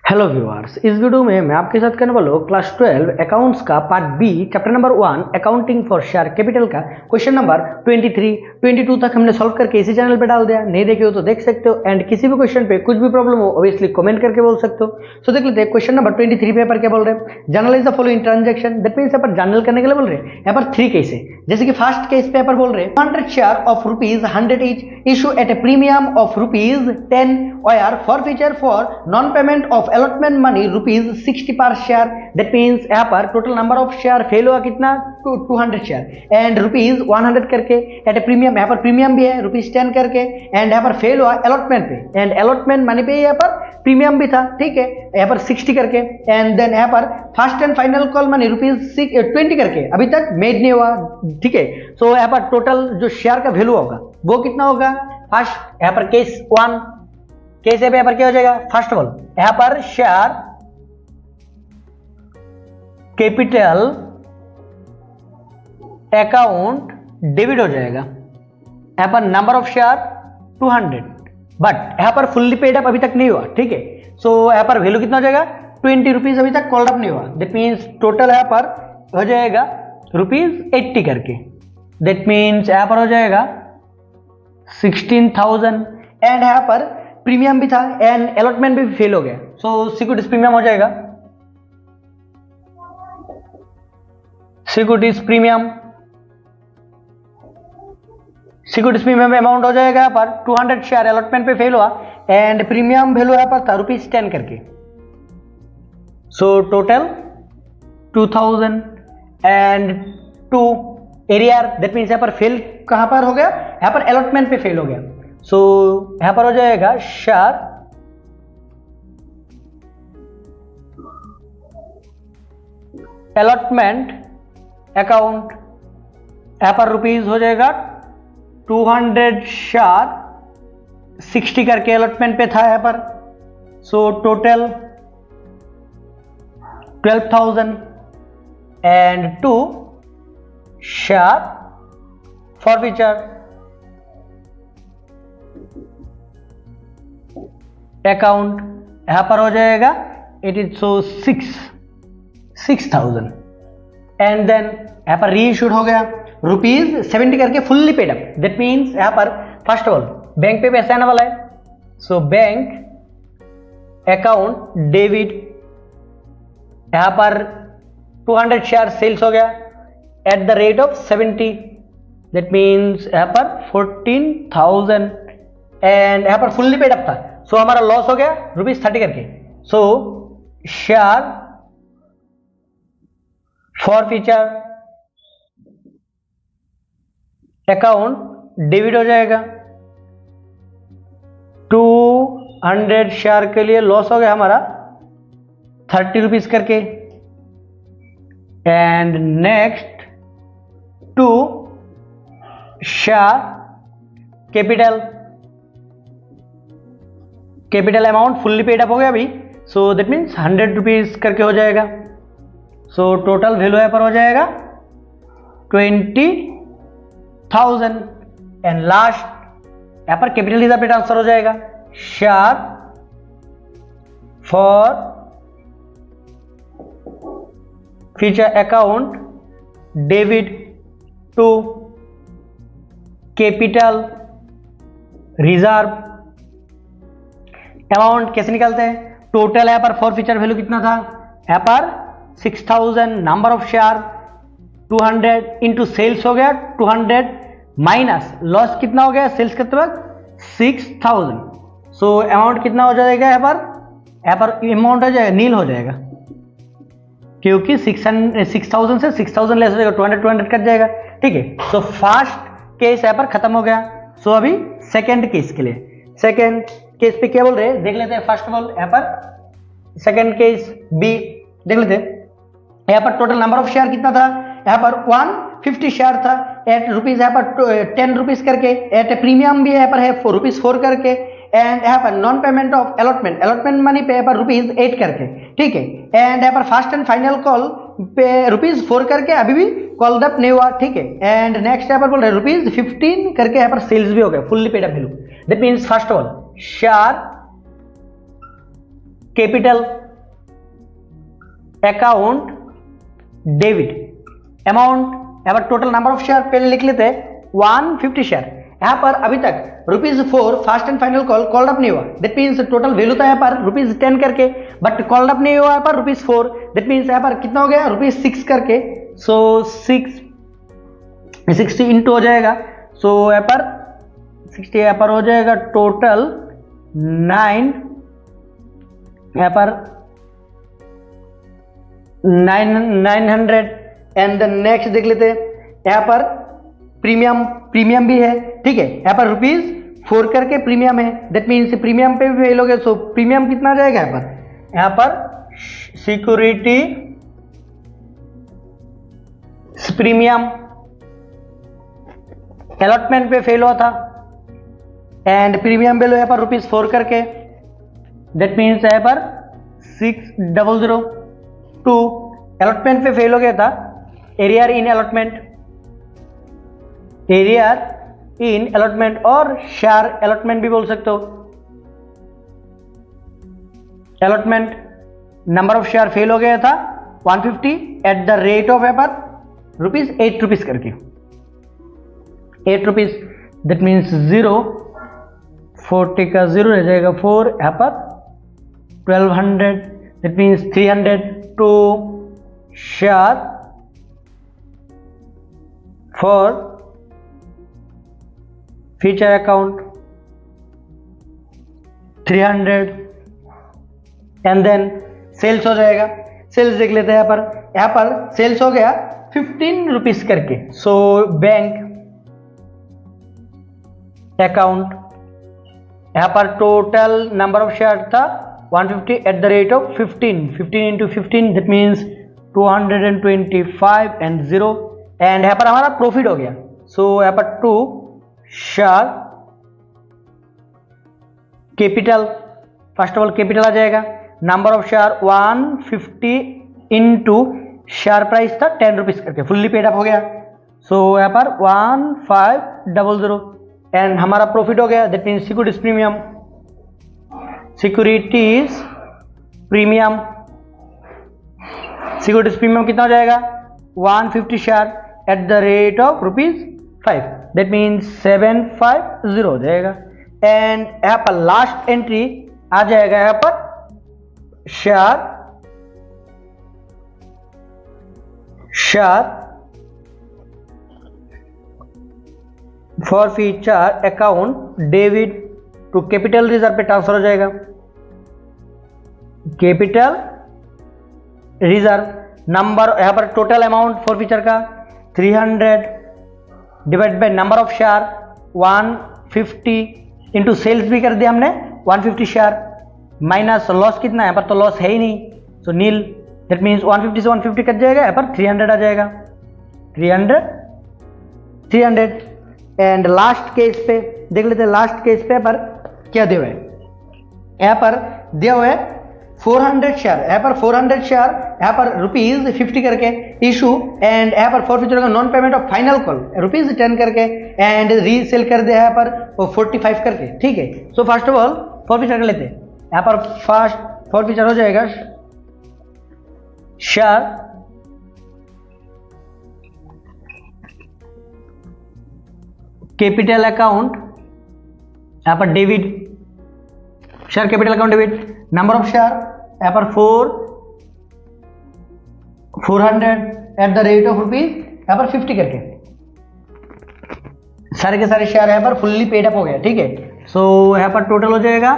Hello viewers, इस video में मैं आपके साथ करने वाला हूँ क्लास 12 अकाउंट्स का part B chapter number 1 accounting for share capital का क्वेश्चन नंबर 23, 22 तक हमने सॉल्व करके इसी चैनल पे डाल दिया। नहीं देखे हो तो देख सकते हो एंड किसी भी क्वेश्चन पे कुछ भी प्रॉब्लम हो ऑब्वियसली कमेंट करके बोल सकते हो। सो देख लेते हैं क्वेश्चन नंबर 23 पेपर क्या बोल रहे हैं। Generalized the following transaction, that means यहाँ पर जर्नल करने के लिए बोल रहे हैं। यहाँ पर 3 केस है, जैसे कि फर्स्ट केस पे यहाँ पर बोल रहे हैं 100 share of ₹100 each issue at A premium of ₹10 or forfeiture for non-payment of allotment money ₹60 per share। That means यहाँ पर total number of share fail हुआ कितना 200 शेयर एंड ₹100 करके एट ए प्रीमियम, यहाँ पर प्रीमियम भी है ₹10 करके एंड यहाँ पर फेल हुआ अलॉटमेंट पे एंड अलॉटमेंट मनी पे यहाँ पर प्रीमियम भी था, ठीक है, यहाँ पर 60 करके एंड देन यहाँ पर first and final call money ₹20 करके अभी तक मेड नहीं हुआ, ठीक है। सो यहाँ पर टोटल जो शेयर का वैल्यू होगा वो कितना होगा। फर्स्ट यहाँ पर केस 1 केस ए पे यहाँ पर क्या हो जाएगा। फर्स्ट ऑफ ऑल यहाँ पर शेयर कैपिटल अकाउंट डेबिट हो जाएगा। यहाँ पर नंबर ऑफ शेयर 200 बट यहाँ पर फुल्ली पेड अप अभी तक नहीं हुआ, ठीक है। सो यहाँ पर वैल्यू कितना हो जाएगा ₹20 अभी तक कॉल्ड अप नहीं हुआ। दैट मीन्स टोटल यहाँ पर हो जाएगा ₹80 करके। दैट मीन्स यहाँ पर हो जाएगा 16,000 एंड यहाँ पर प्रीमियम भी था एंड अलॉटमेंट भी फेल हो गया। सो सिक्योरिटीज प्रीमियम हो जाएगा, सिक्योरिटीज प्रीमियम अमाउंट हो जाएगा यहाँ पर 200 शेयर अलॉटमेंट पे फेल हुआ एंड प्रीमियम वैल्यू यहाँ पर था ₹10 करके। So total 2000 and 2 arrear. That means यहाँ पर फेल कहां पर हो गया, यहाँ पर अलॉटमेंट पे फेल हो गया। सो यहां पर हो जाएगा शेयर अलॉटमेंट अकाउंट, यहां पर रुपीज हो जाएगा 200 शेयर 60 करके अलॉटमेंट पे था यहाँ पर। So total 12,000 and 2 share forfeiture account, यहां पर हो जाएगा 6,000 एंड देन यहां पर रीइश्यूड हो गया ₹70 करके fully paid up. That means यहां पर फर्स्ट ऑफ ऑल बैंक पे पैसा आने वाला है। सो बैंक अकाउंट डेबिट, यहां पर 200 शेयर सेल्स हो गया at the rate of 70। That means यहां पर 14,000 एंड यहां पर फुल्ली पेड अप था। सो हमारा लॉस हो गया ₹30 करके। सो शेयर फॉरफीचर अकाउंट डेबिट हो जाएगा। 200 शेयर के लिए लॉस हो गया हमारा ₹30 करके and next 2 share capital amount fully paid up हो गया अभी। सो दैट मीन्स ₹100 करके हो जाएगा। सो टोटल वैल्यू यहाँ पर हो जाएगा 20,000 एंड लास्ट यहाँ पर कैपिटल रिजर्व पे ट्रांसफर हो जाएगा। Share forfeiture account debit to capital reserve amount कैसे निकालते हैं। टोटल यहाँ पर फॉर फ्यूचर वैल्यू कितना था, यहाँ पर 6,000 number of share 200 into sales हो गया 200 माइनस लॉस कितना हो गया सेल्स करते वक्त 6,000। सो अमाउंट कितना हो जाएगा, यहाँ पर अमाउंट हो जाएगा नील हो जाएगा क्योंकि 6,000 से 6,000 लेस हो जाएगा, 200 कट जाएगा, ठीक है। सो फर्स्ट केस यहाँ पर खत्म हो गया। सो अभी सेकेंड केस के लिए, सेकेंड केस पे क्या बोल रहे हैं देख लेते हैं। फर्स्ट ऑफ ऑल यहाँ पर सेकेंड केस बी देख लेते हैं। यहाँ पर टोटल नंबर ऑफ शेयर कितना था, यहाँ पर 150 शेयर था एट रुपीज, यहाँ पर ₹10 करके एट प्रीमियम भी यहाँ पर है ₹4 करके एंड यहाँ पर non payment of allotment money पे यहाँ पर ₹8 करके, ठीक है। एंड यहाँ पर फर्स्ट एंड फाइनल कॉल पे ₹4 करके अभी भी कॉल अप नहीं हुआ, ठीक है। एंड नेक्स्ट यहाँ पर बोल रहे ₹15 करके यहाँ पर सेल्स भी हो गया fully paid up value. That means first of all share capital account debit amount, यहाँ पर टोटल नंबर ऑफ शेयर पहले लिख लेते हैं 150 शेयर। यहाँ पर अभी तक ₹4 first and final call called up नहीं हुआ, दैट मीन्स टोटल वैल्यू था यहाँ पर ₹10 करके, बट कॉल्ड अप नहीं हुआ यहाँ पर ₹4, दैट मीन्स यहाँ पर कितना हो गया ₹6 करके। सो 60 इंटू हो जाएगा, सो यहाँ पर 60 यहाँ पर हो जाएगा टोटल 9, यहाँ पर 900। एंड नेक्स्ट देख लेते हैं, यहाँ पर प्रीमियम भी है, ठीक है, यहाँ पर ₹4 करके प्रीमियम है, दैट मीन्स प्रीमियम पे भी फेल हो गया। सो प्रीमियम कितना जाएगा यहाँ पर सिक्योरिटी प्रीमियम अलॉटमेंट पे फेल हुआ था, एंड प्रीमियम वैल्यू यहाँ पर ₹4 करके, दैट मीन्स यहाँ पर 6002 अलॉटमेंट पे फेल हो गया था। एरियर इन अलॉटमेंट और शेयर अलॉटमेंट भी बोल सकते हो। Allotment number of share fail हो गया था 150 एट द रेट ऑफ यहाँ पर ₹8 करके, ₹8, दैट मीन्स 0, 40 का 0 रह जाएगा 4, यहाँ पर 1200, that means 300 to share forfeiture account 300, and then sales हो जाएगा। सेल्स देख लेते हैं, यहाँ पर सेल्स हो गया ₹15 करके। सो बैंक अकाउंट, यहाँ पर टोटल नंबर ऑफ शेयर था 150 at the rate of 15 into 15, that means 225 and 0, and यहाँ पर हमारा प्रॉफिट हो गया। सो यहाँ पर 2 share capital, first of all capital आ जाएगा, number of share 150 into share price था ₹10 करके, फुल्ली पेड अप हो गया। सो यहाँ पर 1500 एंड हमारा प्रॉफिट हो गया, दैट मीन्स सिक्योरिटीज प्रीमियम कितना हो जाएगा 150 share at the rate of ₹5, that means 750 हो जाएगा। एंड यहाँ पर लास्ट एंट्री आ जाएगा, यहाँ पर share forfeiture account debit to capital reserve पे ट्रांसफर हो जाएगा। कैपिटल रिजर्व नंबर, यहाँ पर टोटल अमाउंट फॉर फ्यूचर का 300 divide by number of share 150 into sales भी कर दिया हमने 150 शेयर, माइनस लॉस कितना है, यहाँ पर तो लॉस है ही नहीं, सो नील, दैट मीन्स 150 से 150 कट जाएगा, यहाँ पर 300 आ जाएगा, 300। एंड लास्ट केस पे देख लेते हैं, लास्ट केस पे पर क्या दिया हुआ है, यहाँ पर दिया हुआ है 400 शेयर, यहाँ पर 400 शेयर, यहाँ पर ₹50 करके इशू, एंड यहाँ पर फॉर फ्यूचर का non payment of final call ₹10 करके, एंड रीसेल कर दिया यहाँ पर 45 करके, ठीक है। So first of all for future कर लेते हैं, यहाँ पर फर्स्ट फॉर फ्यूचर हो जाएगा शेयर कैपिटल अकाउंट, यहाँ पर debit, share capital account debit, number of share यहाँ पर 400 एट द रेट ऑफ यहाँ पर 50 करके, सारे के सारे शेयर यहाँ पर फुल्ली पेड अप हो गया, ठीक है। सो यहाँ पर टोटल हो जाएगा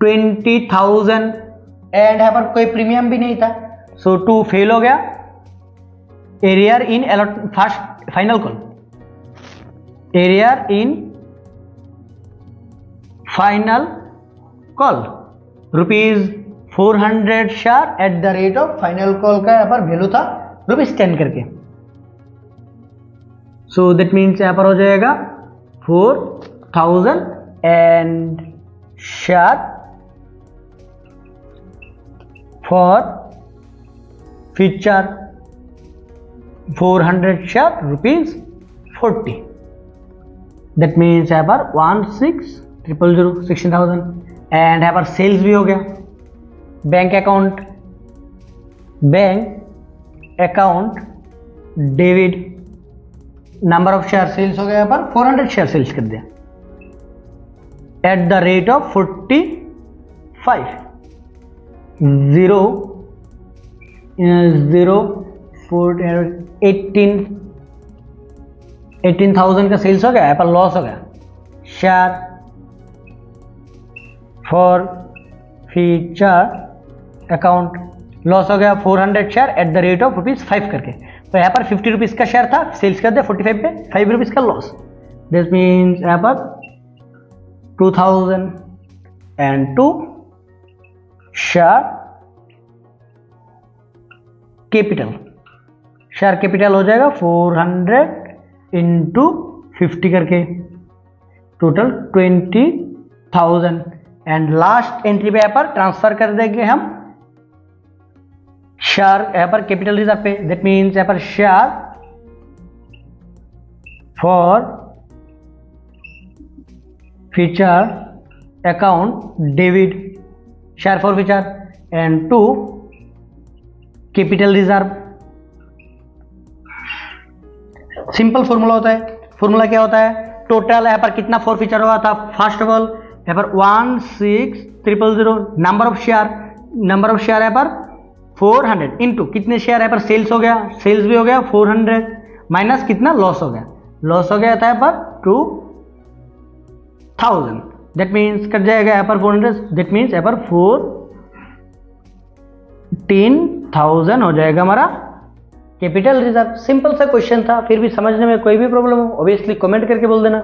20,000, एंड यहाँ पर कोई प्रीमियम भी नहीं था, सो 2 फेल हो गया। Arrear in first final call, arrear in final call ₹400 share at the rate of final call का यहाँ पर वैल्यू था ₹10 करके। सो दैट मीन्स यहाँ पर हो जाएगा 4,000 and share for future 400 share ₹40, that means यहाँ पर 16 16,000 एंड यहाँ पर सेल्स भी हो गया। Bank account debit number of share sales हो गया, यहाँ पर 400 शेयर सेल्स कर दिया एट द रेट ऑफ 45 18,000 का सेल्स हो गया, यहाँ पर लॉस हो गया। Share forfeiture account loss हो गया 400 share at the rate of ₹5 करके। तो यहाँ पर 50 रुपीज़ का शेयर था, सेल्स कर दिया 45 पे, 5 रुपीज़ का लॉस। दिस मीन्स यहाँ पर 2002 शेयर कैपिटल हो जाएगा 400 इंटू 50 करके, टोटल 20,000 एंड लास्ट एंट्री पे यहाँ पर ट्रांसफर कर देंगे हम शेयर यहाँ पर कैपिटल रिजर्व पे। दैट मीन्स यहाँ पर share forfeiture account debit share forfeiture and to capital reserve. Simple formula होता है। फॉर्मूला क्या होता है? टोटल यहाँ पर कितना फॉर फ्यूचर हुआ था, फर्स्ट ऑफ ऑल यहाँ पर 16,000 नंबर ऑफ शेयर यहाँ पर 400 इंटू कितने शेयर यहाँ पर सेल्स हो गया, सेल्स भी हो गया 400 माइनस कितना लॉस हो गया, लॉस हो गया था यहाँ पर 2,000। दैट मीन्स कट जाएगा यहाँ पर 400, दैट मीन्स यहाँ पर 14,000 हो जाएगा हमारा कैपिटल रिजर्व। सिंपल सा क्वेश्चन था, फिर भी समझने में कोई भी प्रॉब्लम हो ऑब्वियसली कमेंट करके बोल देना।